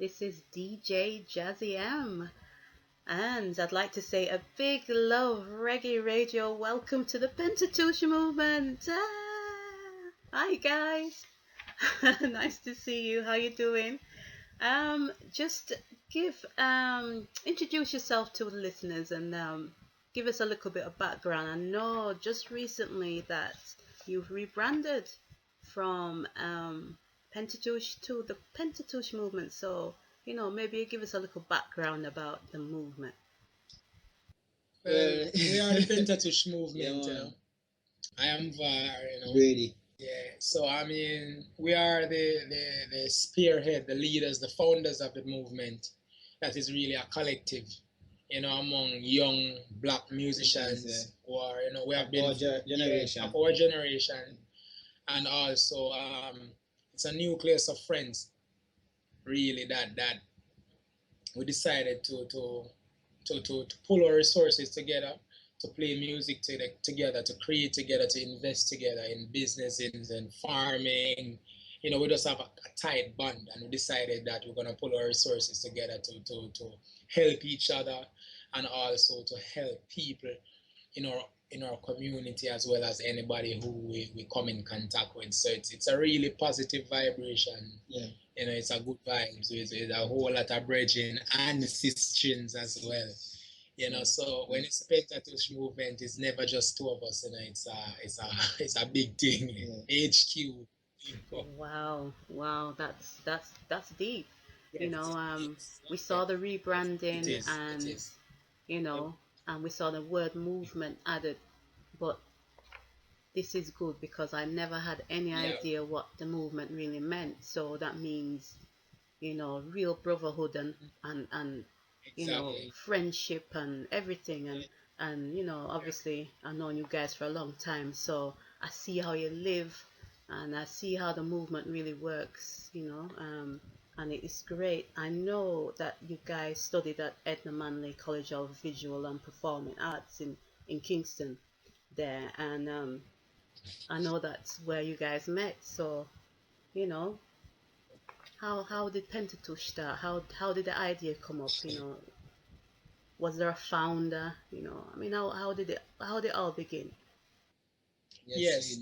This is DJ Jazzy M. And I'd like to say a big love reggae radio welcome to the pentateuch movement. Hi guys. Nice to see you. How you doing? Just give introduce yourself to the listeners and give us a little bit of background. I know just recently that you've rebranded from pentateuch to the pentateuch movement. So maybe you give us a little background about the movement. Well, we are the pentateuch movement. I am VAR. Really. Yeah. So I mean, we are the spearhead, the leaders, the founders of the movement. That is really a collective. Among young black musicians who are, we have been generation. Of our generation, and also it's a nucleus of friends, really, that we decided to pull our resources together, to play music together, to create together, to invest together in businesses and farming. We just have a tight bond, and we decided that we're gonna pull our resources together to help each other, and also to help people in our community, as well as anybody who we come in contact with. So it's a really positive vibration. Yeah. It's a good vibe. So it's a whole lot of bridging and sisterings as well. So when it's pentateuch movement, it's never just two of us. It's a big thing. Yeah. HQ. Wow, that's deep. Yes. We saw the It rebranding is. and It is. and we saw the word movement added, but this is good because I never had any Yeah. idea what the movement really meant. So that means, real brotherhood and Exactly. friendship and everything and obviously I've known you guys for a long time, so I see how you live and I see how the movement really works, and it's great. I know that you guys studied at Edna Manley College of Visual and Performing Arts in Kingston there, and I know that's where you guys met. So, you know, how did Pentateuch start? How did the idea come up? Was there a founder? I mean, how did it all begin? Yes.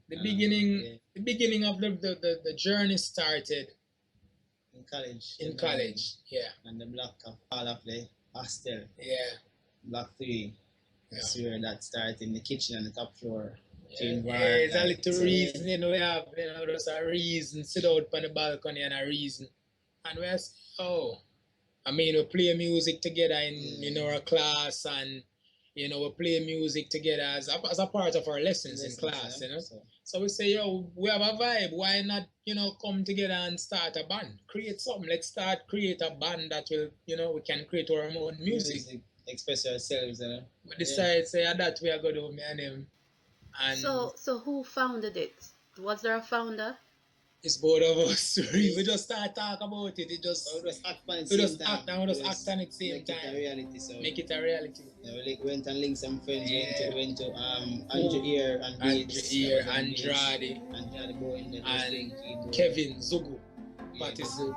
The beginning of the journey started in college. In college, yeah. And the block of all of the hostel. Yeah. Block 3. That's where that started, in the kitchen on the top floor. Yeah, it's a little reason, we have, there's a reason, sit out on the balcony and a reason. And oh, I mean, we play music together in our class, and we play music together as a part of our lessons in class. So we say, yo, we have a vibe. Why not, come together and start a band, create something? Let's create a band that will, we can create our own music. Express ourselves. We decide, say, that we are going to do, me and him. And So who founded it? Was there a founder? it's both of us. We just start talk about it. We just act and we just act on it same time. Make it a reality. So make it a reality. Yeah, we went and linked some friends. Yeah. Went to Andrew here and Andrade, and Kevin Zugu. What is Zugu?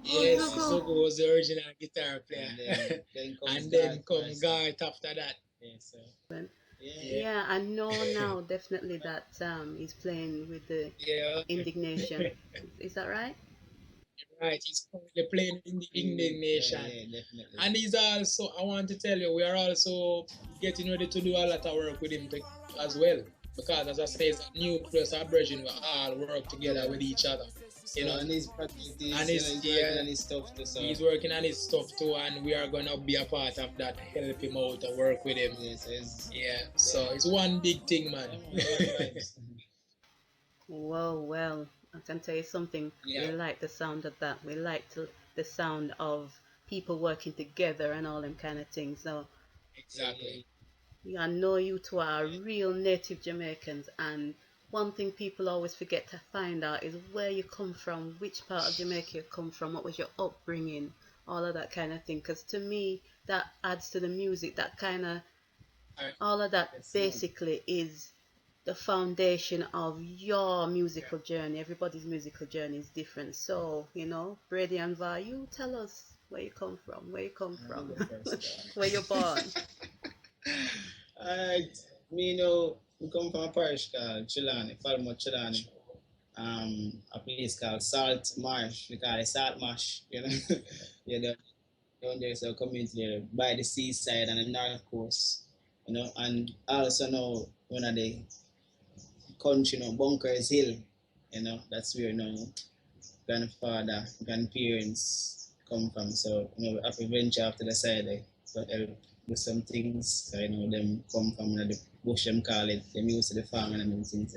Yes, Zugu. Zugu was the original guitar player. And then come Gart after that. Yeah, so. Yeah, I know now definitely that he's playing with the indignation. Is that right? Right, he's currently playing in the Indignation. Yeah, definitely. And he's also, I want to tell you, we are also getting ready to do a lot of work with him as well. Because, as I say, it's a nucleus of brethren. We all work together with each other. And he's practicing, and he's working on his stuff too. So. He's working on his stuff too, and we are going to be a part of that, help him out and work with him. So it's one big thing, man. Whoa, well, I can tell you something. We like the sound of that. We like the sound of people working together and all them kind of things. So, exactly. I know you two are real native Jamaicans, and one thing people always forget to find out is where you come from, which part of Jamaica you come from, what was your upbringing, all of that kind of thing. Because to me, that adds to the music. That kind of all of that basically is the foundation of your musical journey. Everybody's musical journey is different. So, Brady and Va, you tell us where you come from, where you're born. Alright, we come from a parish called Chilani, Falmouth Chilani. A place called Salt Marsh. We call it Salt Marsh, yeah, there's a community there by the seaside and the north coast, and also now one of the country, Bunkers Hill, that's where, grandfather, grandparents come from. So, we have to venture after the side, to help do some things. So, them come from the bush, them call it, them used to the farm and them things,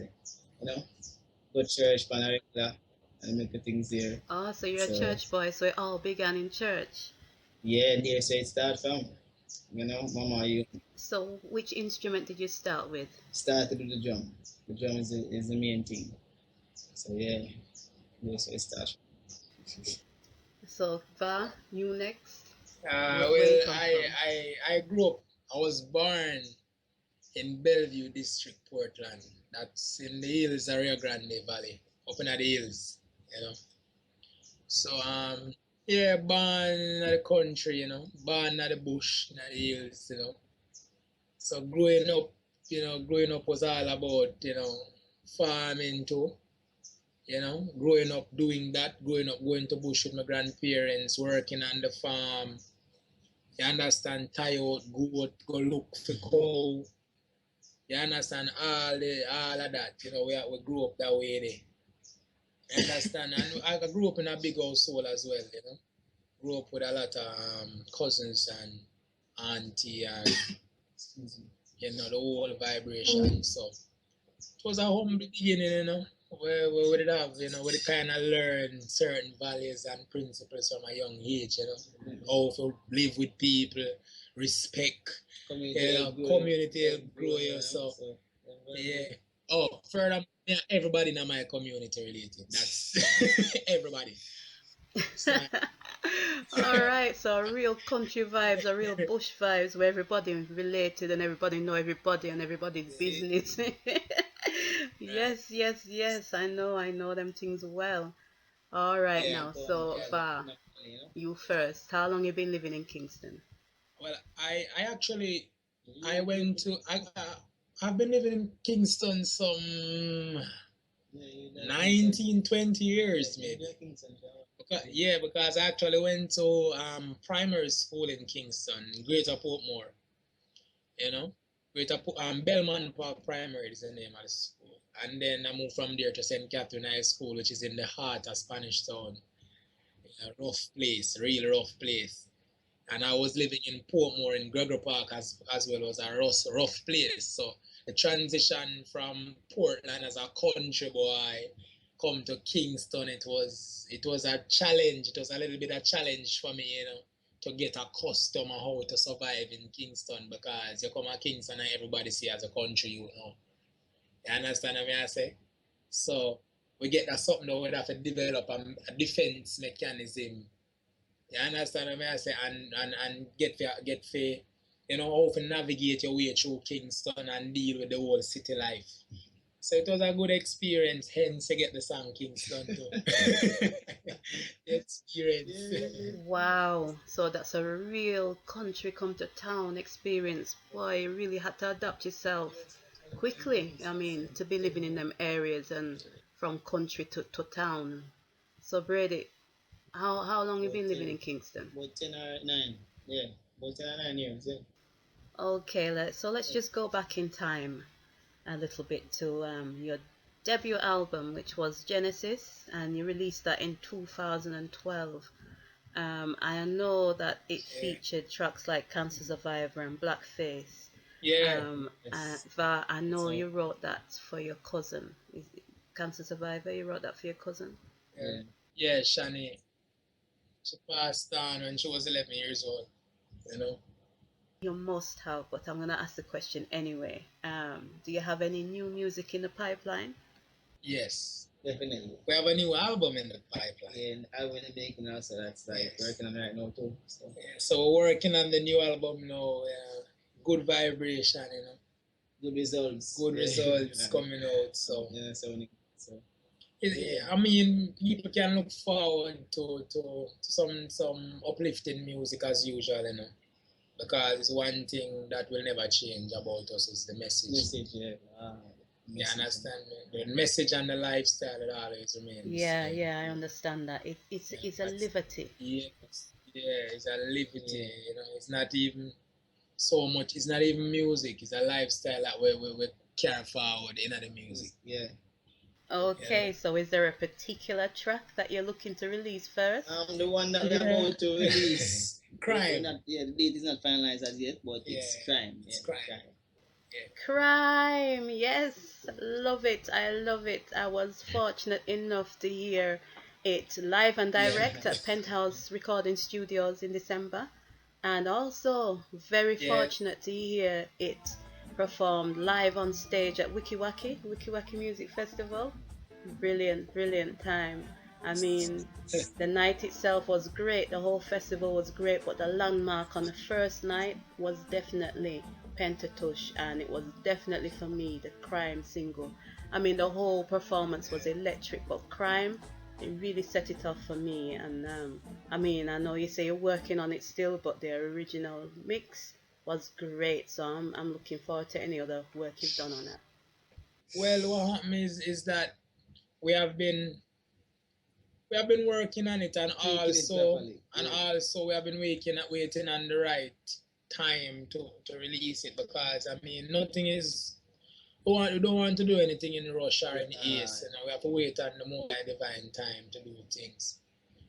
go to church, pan a regular, and make the things there. Oh, so you're a So, church boy, so it all began in church. yeah, there, so it start from, mama, you So, which instrument did you start with? started with the drum. The drum is the main thing. So, yeah, so it starts. So, Va, you next. Where you Well, come I grew up. I was born in Bellevue District, Portland. That's in the hills of Rio Grande Valley, up in the hills, you know. So yeah, born in the country, born in the bush, in the hills, So growing up was all about, farming too. Growing up doing that, growing up going to bush with my grandparents, working on the farm. You understand, tie out goat, go look for cow. You understand all of that. We grew up that way there. You understand? And I grew up in a big household as well, Grew up with a lot of cousins and auntie and the whole vibration. So it was a humble beginning, where we did have, we kind of learn certain values and principles from a young age, how to live with people, respect, community help grow you. So, yeah. Oh, further, yeah, everybody in my community related. That's everybody. So, from? All right, so real country vibes, a real bush vibes where everybody related and everybody know everybody and everybody's business. Yes, yes, yes. I know them things well. All right yeah. now, so Va, you first. How long you been living in Kingston? Well, I actually I went to I've been living in Kingston some 19, 20 years maybe. Because I actually went to primary school in Kingston, Greater Portmore, you know. Belmont Park Primary is the name of the school. And then I moved from there to St. Catherine High School, which is in the heart of Spanish Town. A rough place, real rough place. And I was living in Portmore in Gregory Park as well as a rough place. So the transition from Portland as a country boy come to Kingston, it was a challenge. It was a little bit of a challenge for me, to get accustomed to how to survive in Kingston, because you come to Kingston and everybody see as a country, You understand what I say? So we get that something that we have to develop a defense mechanism. You understand what I say? And how to navigate your way through Kingston and deal with the whole city life. So it was a good experience, hence I get the song Kingston too. The experience. Wow, so that's a real country come to town experience. Boy, you really had to adapt yourself quickly. I mean, to be living in them areas and from country to town. So Brady, how long you been living in Kingston? About 10 or 9. Yeah, about 10 or 9 years. Yeah. Okay, let's just go back in time a little bit to your debut album, which was Genesis, and you released that in 2012. I know that it Yeah. featured tracks like Cancer Survivor and Blackface. Yeah. Yes. Va, I know So, you wrote that for your cousin. Is it Cancer Survivor? You wrote that for your cousin? Yeah. Yeah, Shani. She passed on when she was 11 years old, you know. You must have, but I'm gonna ask the question anyway. Do you have any new music in the pipeline? Yes. definitely. We have a new album in the pipeline. And I will be making also that's like Yes. working on it right now too. So, Yeah, so we're working on the new album now. Good vibration, good results. Good results coming out. So yeah, so I mean, people can look forward to some uplifting music as usual, you know, because one thing that will never change about us is the message. Message, yeah. You understand me? The message and the lifestyle, it always remains. Yeah, I understand that. It's a liberty. Yes, yeah, it's a liberty. You know, it's not even so much. It's not even music. It's a lifestyle that we carry forward in the music. Yeah. Okay, Yeah. so is there a particular track that you're looking to release first? The one that we're about to release. Crime. The date is not finalized as yet, but it's Crime. It's Crime. Crime, yes, love it. I love it. I was fortunate enough to hear it live and direct at Penthouse Recording Studios in December, and also very fortunate to hear it performed live on stage at Wikiwaki Music Festival. Brilliant time. I mean, the night itself was great, the whole festival was great, but the landmark on the first night was definitely Pentateuch, and it was definitely for me the Crime single. I mean, the whole performance was electric, but Crime, it really set it off for me. And I mean, I know you say you're working on it still, but the original mix was great, so I'm looking forward to any other work you've done on that. Well, what happened is that we have been working on it, and also we have been waiting on the right time to release it, because I mean nothing is we don't want to do anything in rush or in haste. You know, we have to wait on the more divine time to do things.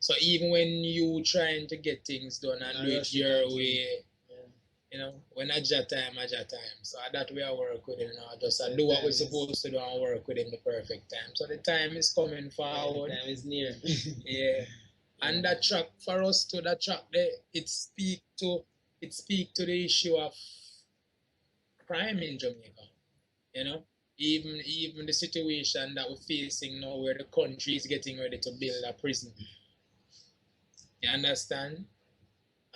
So even when you trying to get things done and do it your way, you know, when Aja time. So that we are work with it, you know, just do what we're supposed to do and work within the perfect time. So the time is coming forward. The time is near. Yeah. And that track for us too, that track there, it speak to the issue of crime in Jamaica. You know? Even the situation that we're facing now, where the country is getting ready to build a prison. You understand?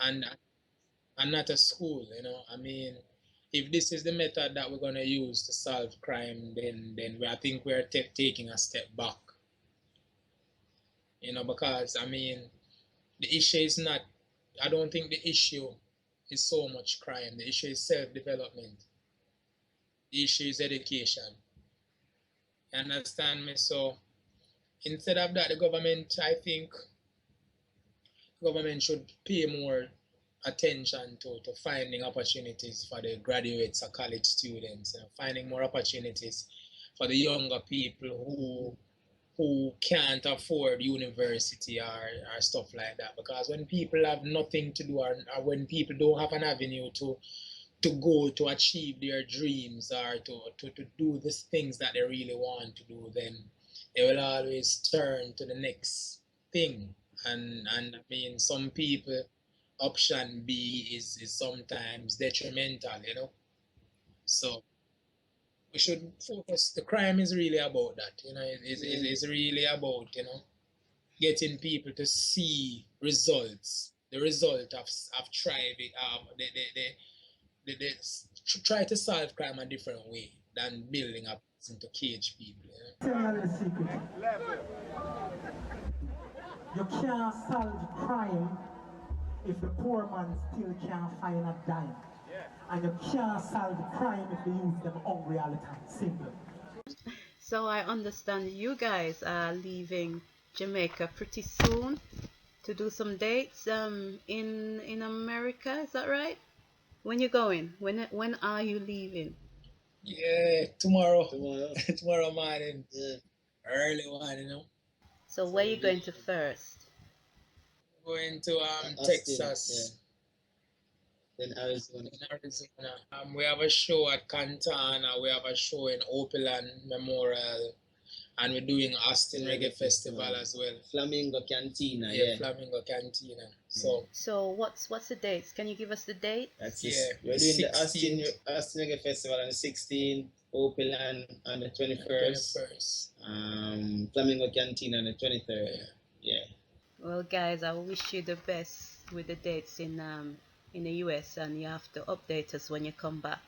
And not a school, you know. I mean, if this is the method that we're gonna use to solve crime, then I think we're taking a step back. You know, because I mean, the issue is not. I don't think the issue is so much crime. The issue is self-development. The issue is education. You understand me? So instead of that, the government, I think, government should pay more attention to finding opportunities for the graduates or college students, finding more opportunities for the younger people who can't afford university or stuff like that. Because when people have nothing to do, or when people don't have an avenue to go to achieve their dreams, or to do the things that they really want to do, then they will always turn to the next thing. And I mean, some people, option B is sometimes detrimental, you know. So we should focus. The crime is really about that, you know. It's really about, you know, getting people to see results, the result of trying they try to solve crime a different way than building a person to cage people. You know? Tell you the secret. You can't solve crime if the poor man still can't find a dime. And you can't solve crime if the youth them hungry all the time. Simple. So I understand you guys are leaving Jamaica pretty soon to do some dates in America. Is that right? When you going? When are you leaving? Yeah, tomorrow. Tomorrow morning. Yeah. Early one, you know. So where you going to first? Going to Austin, Texas. Then Arizona. In Arizona. We have a show at Cantana. We have a show in Opeland Memorial. And we're doing Austin Reggae Festival as well. Flamingo Cantina, Flamingo Cantina. So what's the dates? Can you give us the date? That's we're doing the Austin Reggae Festival on the 16th, Opeland on the 21st. Flamingo Cantina on the 23rd. Yeah. Well, guys, I wish you the best with the dates in the US, and you have to update us when you come back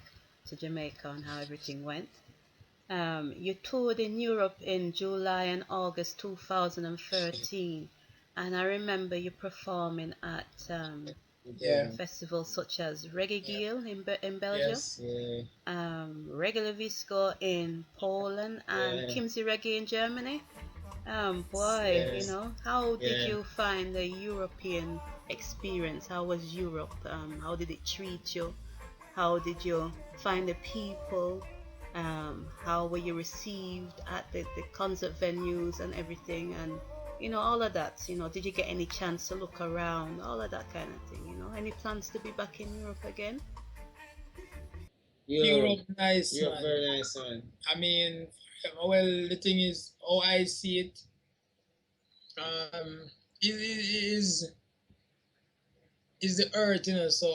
to Jamaica and how everything went. You toured in Europe in July and August 2013, and I remember you performing at festivals such as Reggae Geel in Belgium, Yes. Regular Visco in Poland, and Kimsey Reggae in Germany. Boy, you know, how did you find the European experience? How was Europe? How did it treat you? How did you find the people? How were you received at the concert venues and everything? And, you know, all of that. You know, did you get any chance to look around? All of that kind of thing, you know? Any plans to be back in Europe again? Europe, nice, Europe, man. very nice, man. I mean, well, the thing is, how I see it, is the earth, you know. So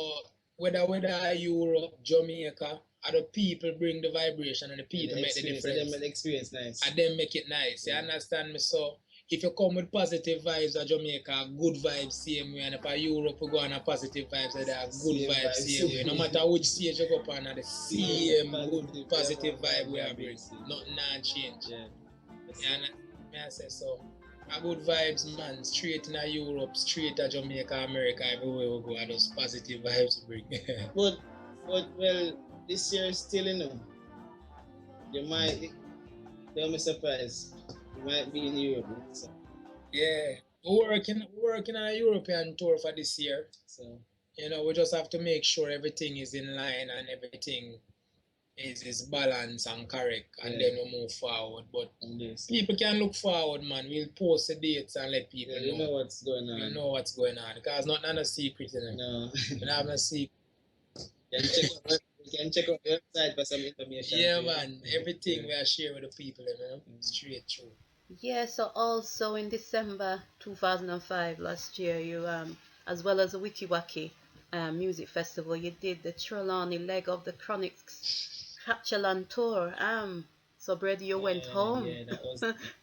whether Europe, Jamaica, the people bring the vibration and the people make the difference. And they make the experience nice. And then make it nice. You understand me? So if you come with positive vibes at Jamaica, good vibes same way. And if at Europe we go on a positive vibes, there are good vibes same way. No matter which stage you go up on, the same good positive vibe we are bring. Nothing not change. Yeah. And I say so. A good vibes, man. Straight in Europe, straight to Jamaica, America, everywhere we go, and those positive vibes we bring. but well, this year still, you know, don't be surprised. You might be in Europe. So. Yeah, we're working on a European tour for this year. So, you know, we just have to make sure everything is in line and everything is balanced and correct, and then we move forward. But people can look forward, man. We'll post the dates and let people know what's going on. We know what's going on, because nothing a secret, you know. No. We have no secret. You can check out the website for some information. Yeah, man. Everything we are sharing with the people, you know, straight through. Yeah, so also in December 2005 last year, you as well as the Wiki Waki music festival, you did the Trelawney leg of the Chronics Hatchaland tour. So Brady, you went home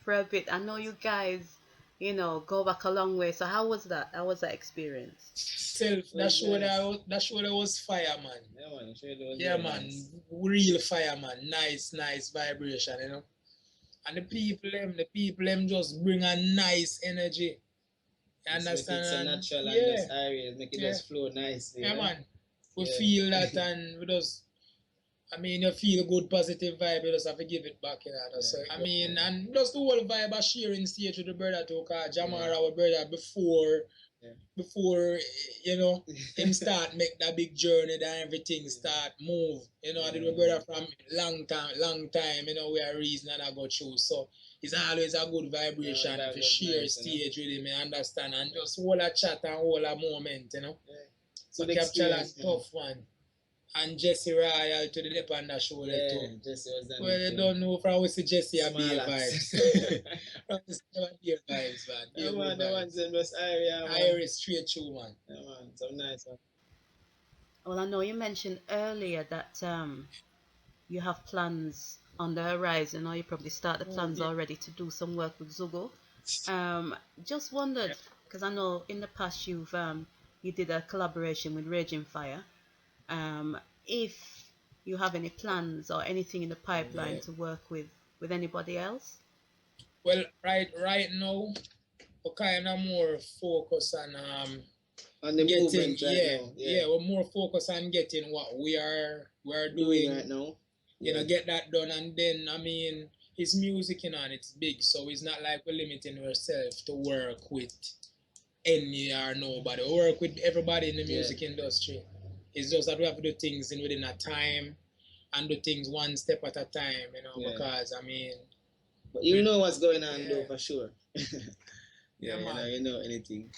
for a bit. I know you guys, you know, go back a long way. So how was that? How was that experience? That show that was fire, man. Yeah, man. Real fire, man. Nice vibration, you know. And the people them just bring a nice energy. You understand? It's a natural and just area, make it just flow nice. Yeah, man. We feel that and we just, I mean, you feel a good positive vibe, you just have to give it back, you know. So, I mean, and just the whole vibe of sharing stage with the brother too, because Jamar, our brother, before, you know, him start make that big journey, that everything start move. You know, I did my brother from long time, you know, we are reason and I go through. So it's always a good vibration to share stage with him, you understand, and just hold a chat and hold a moment, you know. So capture that tough one. And Jesse Royal to the dip on that show there too. Jesse was done. Well, you don't know from we see Jesse a beer vibes. From the beer vibes, man. Yeah, man, the ones in West area, man. Irish straight through, man. Yeah, man, so nice, man. Well, I know you mentioned earlier that you have plans on the horizon, or you probably start the plans already to do some work with Zugo. Just wondered, because I know in the past you did a collaboration with Raging Fire. If you have any plans or anything in the pipeline to work with anybody else? Well, right now, we're kind of more focused on the getting, movement right now. Yeah, we're more focused on getting what we're doing right now. You know, get that done, and then I mean, it's music, you know, and it's big, so it's not like we're limiting ourselves to work with any or nobody. We work with everybody in the music industry. It's just that we have to do things within a time and do things one step at a time, you know, because I mean. But you know what's going on though, for sure. Man. You know anything.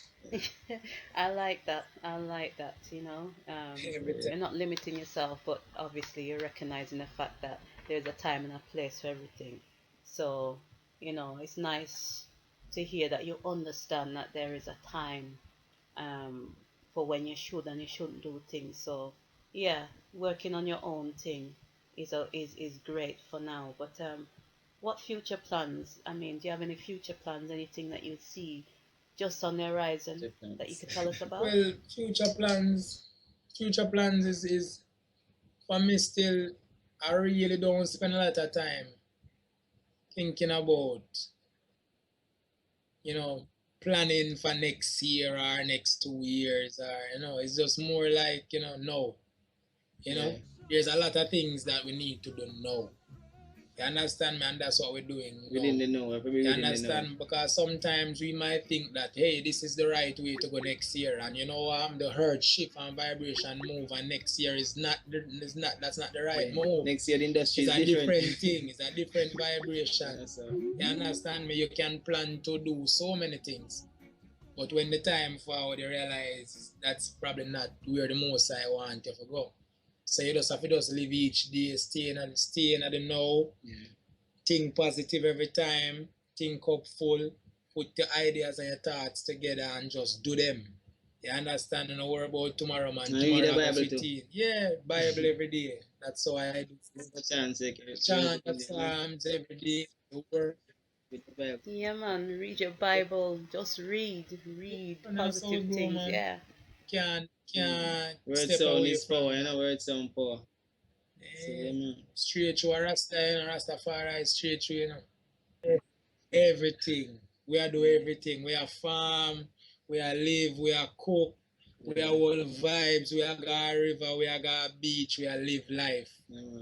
I like that, you know. You're not limiting yourself, but obviously you're recognizing the fact that there's a time and a place for everything. So, you know, it's nice to hear that you understand that there is a time for when you should and you shouldn't do things. So yeah, working on your own thing is great for now. But what future plans? I mean, do you have any future plans? Anything that you see just on the horizon that you could tell us about? Well, future plans is for me still I really don't spend a lot of time thinking about, planning for next year or next 2 years, or, it's just more like, no. There's a lot of things that we need to do now. You understand me? And that's what we're doing. Within the know. You understand? Because sometimes we might think that, hey, this is the right way to go next year. And the herd shift and vibration move. And next year that's not the right move. Next year the industry is different. Different thing. It's a different vibration. Yes, you understand me? You can plan to do so many things. But when the time forward, you realize that's probably not where the most I want you to go. So you just have to just live each day, staying at the now, think positive every time, think hopeful, put your ideas and your thoughts together and just do them. You understand? And don't worry about tomorrow, man. No, tomorrow read the Bible too. Yeah, Bible every day. That's how I do. Chant Psalms every day. Yeah, man. Read your Bible. Just read positive things. Yeah. Can't word step sound away is from power, that. word sound power. Straight to a Rasta, Rastafari, straight to, everything. We are do everything. We are farm, we are live, we are cook, we are all vibes, we are got a river, we are got a beach, we are live life.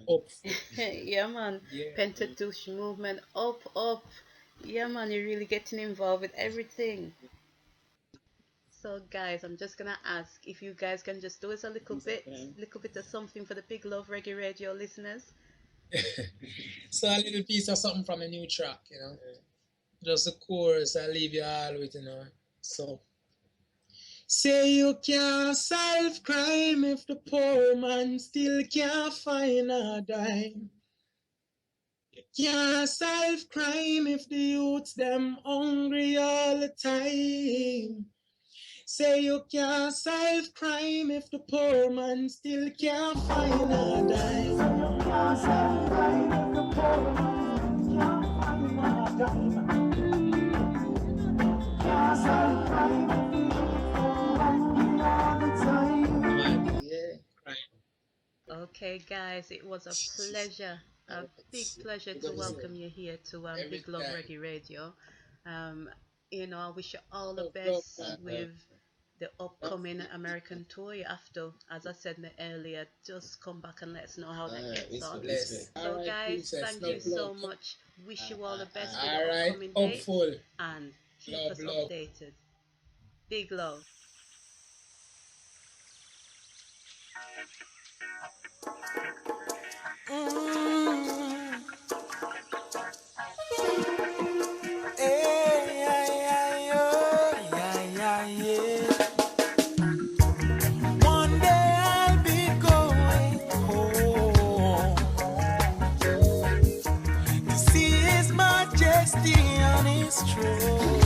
Up. Yeah, man. Yeah. Pentateuch movement, up. Yeah, man, you're really getting involved with everything. So guys, I'm just gonna ask if you guys can just do us a little bit of something for the Big Love Reggae Radio listeners. So a little piece of something from a new track, just a chorus. I leave you all with, So say you can't solve crime if the poor man still can't find a dime. You can't solve crime if the youths them hungry all the time. Say you can't solve crime if the poor man still can't find a dime. Say you can't solve crime if the poor man can't find a dime. Can't solve crime if the youth are hungry all the time. Yeah. Okay, guys, it was a pleasure, a big pleasure to welcome you here to Big Love Reggae Radio. I wish you all the best with the upcoming American tour. You have to, as I said earlier, just come back and let us know how that gets on. So guys, thank you so much. Wish you all the best with the upcoming dates and keep us updated. Big love. One day I'll be going home to see His Majesty on His throne.